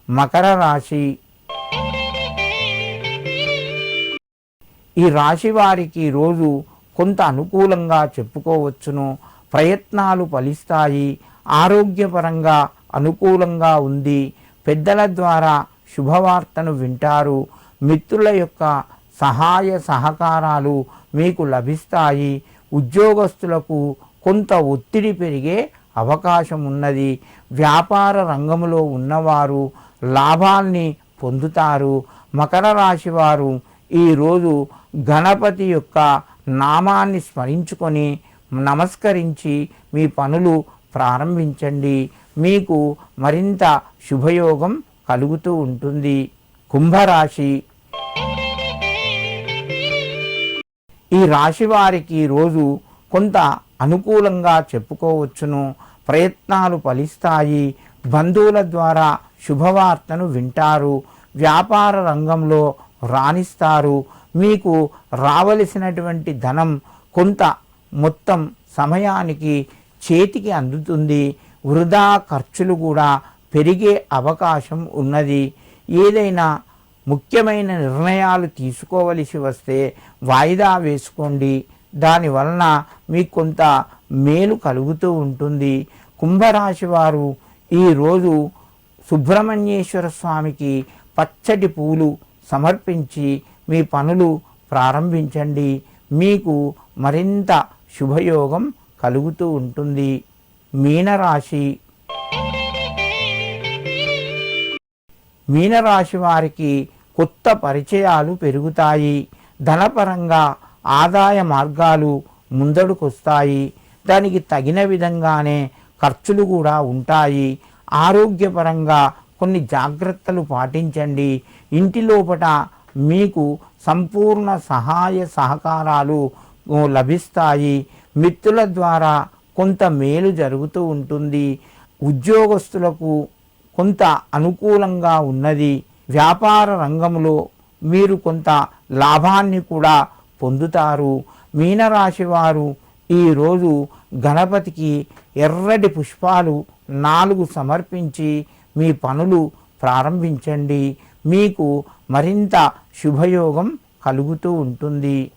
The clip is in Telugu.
మకర రాశి. ఈ రాశి వారికి రోజు కొంత అనుకూలంగా చెప్పుకోవచ్చును. ప్రయత్నాలు ఫలిస్తాయి. ఆరోగ్యపరంగా అనుకూలంగా ఉంది. పెద్దల ద్వారా శుభవార్తను వింటారు. మిత్రుల యొక్క సహాయ సహకారాలు మీకు లభిస్తాయి. ఉద్యోగస్తులకు కొంత ఒత్తిడి పెరిగే అవకాశం ఉన్నది. వ్యాపార రంగంలో ఉన్నవారు లాభాల్ని పొందుతారు. మకర రాశి వారు ఈరోజు గణపతి యొక్క నామాన్ని స్మరించుకొని నమస్కరించి మీ పనులు ప్రారంభించండి. మీకు మరింత శుభయోగం కలుగుతూ ఉంటుంది. కుంభరాశి. ఈ రాశి వారికి రోజు కొంత అనుకూలంగా చెప్పుకోవచ్చును. ప్రయత్నాలు ఫలిస్తాయి. బంధువుల ద్వారా శుభవార్తను వింటారు. వ్యాపార రంగంలో రాణిస్తారు. మీకు రావలసినటువంటి ధనం కొంత మొత్తం సమయానికి చేతికి అందుతుంది. వృధా ఖర్చులు కూడా పెరిగే అవకాశం ఉన్నది. ఏదైనా ముఖ్యమైన నిర్ణయాలు తీసుకోవలసి వస్తే వాయిదా వేసుకోండి. దానివలన మీకు కొంత మేలు కలుగుతూ ఉంటుంది. కుంభరాశి వారు ఈరోజు సుబ్రహ్మణ్యేశ్వర స్వామికి పచ్చటి పూలు సమర్పించి మీ పనులు ప్రారంభించండి. మీకు మరింత శుభయోగం కలుగుతూ ఉంటుంది. మీనరాశి. మీనరాశి వారికి కొత్త పరిచయాలు పెరుగుతాయి. ధనపరంగా ఆదాయ మార్గాలు ముందడుకొస్తాయి. దానికి తగిన విధంగానే ఖర్చులు కూడా ఉంటాయి. ఆరోగ్యపరంగా కొన్ని జాగ్రత్తలు పాటించండి. ఇంటి లోపల మీకు సంపూర్ణ సహాయ సహకారాలు లభిస్తాయి. మిత్రుల ద్వారా కొంత మేలు జరుగుతూ ఉంటుంది. ఉద్యోగస్తులకు కొంత అనుకూలంగా ఉన్నది. వ్యాపార రంగంలో మీరు కొంత లాభాన్ని కూడా పొందుతారు. మీనరాశి వారు ఈరోజు గణపతికి ఎర్రటి పుష్పాలు 4 సమర్పించి మీ పనులు ప్రారంభించండి. మీకు మరింత శుభయోగం కలుగుతూ ఉంటుంది.